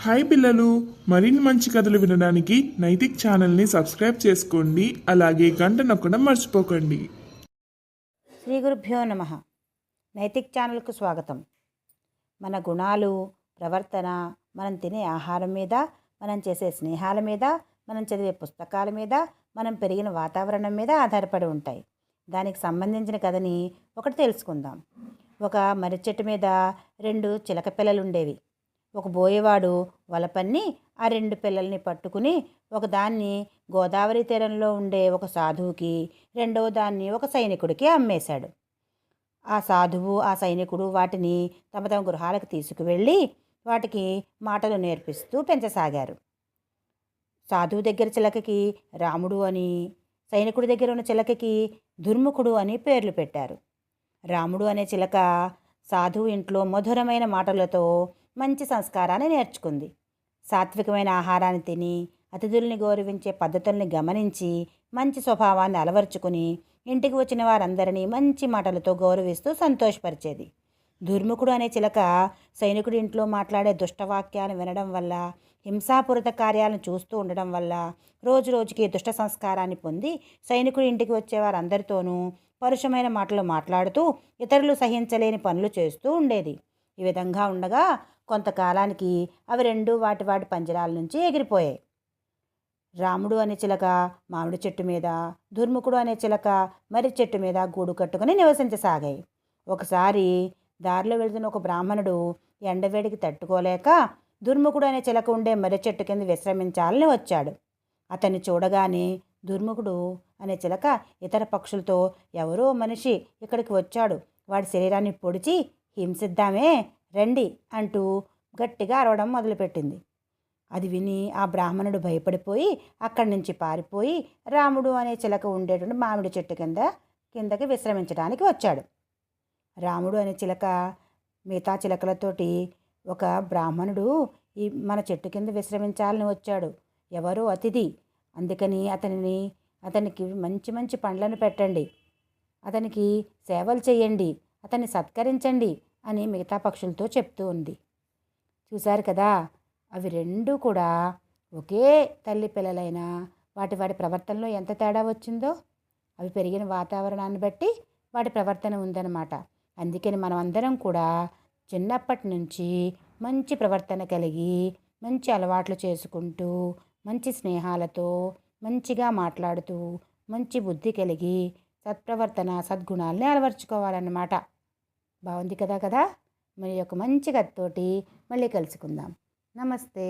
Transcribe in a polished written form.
Hi పిల్లలు, మరిన్ని మంచి కథలు వినడానికి నైతిక్ ఛానల్ని సబ్స్క్రైబ్ చేసుకోండి. అలాగే గంట నొక్కడం మర్చిపోకండి. శ్రీ గురుభ్యో నమః. నైతిక్ ఛానల్కు స్వాగతం. మన గుణాలు, ప్రవర్తన, మనం తినే ఆహారం మీద, మనం చేసే స్నేహాల మీద, మనం చదివే పుస్తకాల మీద, మనం పెరిగిన వాతావరణం మీద ఆధారపడి ఉంటాయి. దానికి సంబంధించిన కథని ఒకటి తెలుసుకుందాం. ఒక మర్రి చెట్టు మీద 2 చిలక పిల్లలు ఉండేవి. ఒక బోయేవాడు వలపన్ని ఆ 2 పిల్లల్ని పట్టుకుని ఒకదాన్ని గోదావరి తీరంలో ఉండే ఒక సాధువుకి, రెండవ దాన్ని ఒక సైనికుడికి అమ్మేశాడు. ఆ సాధువు, ఆ సైనికుడు వాటిని తమ తమ గృహాలకు తీసుకువెళ్ళి వాటికి మాటలు నేర్పిస్తూ పెంచసాగారు. సాధువు దగ్గర చిలకకి రాముడు అని, సైనికుడి దగ్గర ఉన్న చిలకకి దుర్ముఖుడు అని పేర్లు పెట్టారు. రాముడు అనే చిలక సాధువు ఇంట్లో మధురమైన మాటలతో మంచి సంస్కారాన్ని నేర్చుకుంది. సాత్వికమైన ఆహారాన్ని తిని, అతిథుల్ని గౌరవించే పద్ధతుల్ని గమనించి, మంచి స్వభావాన్ని అలవర్చుకుని ఇంటికి వచ్చిన వారందరినీ మంచి మాటలతో గౌరవిస్తూ సంతోషపరిచేది. దుర్ముఖుడు అనే చిలక సైనికుడి ఇంట్లో మాట్లాడే దుష్టవాక్యాలు వినడం వల్ల, హింసాపూరిత కార్యాలను చూస్తూ ఉండడం వల్ల రోజు రోజుకి దుష్ట సంస్కారాన్ని పొంది సైనికుడి ఇంటికి వచ్చే వారందరితోనూ పరుషమైన మాటలు మాట్లాడుతూ ఇతరులు సహించలేని పనులు చేస్తూ ఉండేది. ఈ విధంగా ఉండగా కొంతకాలానికి అవి 2 వాటి వాటి పంజరాల నుంచి ఎగిరిపోయాయి. రాముడు అనే చిలక మామిడి చెట్టు మీద, దుర్ముఖుడు అనే చిలక మర్రి చెట్టు మీద గూడు కట్టుకుని నివసించసాగాయి. ఒకసారి దారిలో వెళుతున్న ఒక బ్రాహ్మణుడు ఎండవేడికి తట్టుకోలేక దుర్ముఖుడు అనే చిలక ఉండే మర్రి చెట్టు కింద విశ్రమించాలని వచ్చాడు. అతన్ని చూడగానే దుర్ముఖుడు అనే చిలక ఇతర పక్షులతో, ఎవరో మనిషి ఇక్కడికి వచ్చాడు, వాడి శరీరాన్ని పొడిచి హింసిద్దామే రండి అంటూ గట్టిగా అరవడం మొదలుపెట్టింది. అది విని ఆ బ్రాహ్మణుడు భయపడిపోయి అక్కడి నుంచి పారిపోయి రాముడు అనే చిలక ఉండేటువంటి మామిడి చెట్టు కిందకి విశ్రమించడానికి వచ్చాడు. రాముడు అనే చిలక మిగతా చిలకలతోటి, ఒక బ్రాహ్మణుడు మన చెట్టు కింద విశ్రమించాలని వచ్చాడు, ఎవరో అతిథి, అందుకని అతనికి మంచి మంచి పండ్లను పెట్టండి, అతనికి సేవలు చేయండి, అతన్ని సత్కరించండి అని మిగతా పక్షులతో చెప్తూ ఉంది. చూశారు కదా, అవి 2 కూడా ఒకే తల్లి పిల్లలైనా వాటి ప్రవర్తనలో ఎంత తేడా వచ్చిందో. అవి పెరిగిన వాతావరణాన్ని బట్టి వాటి ప్రవర్తన ఉందన్నమాట. అందుకని మనం అందరం కూడా చిన్నప్పటి నుంచి మంచి ప్రవర్తన కలిగి, మంచి అలవాట్లు చేసుకుంటూ, మంచి స్నేహాలతో మంచిగా మాట్లాడుతూ, మంచి బుద్ధి కలిగి సత్ప్రవర్తన, సద్గుణాలని అలవర్చుకోవాలన్నమాట. బాగుంది కదా. మరి ఒక మంచి కథతోటి మళ్ళీ కలుసుకుందాం. నమస్తే.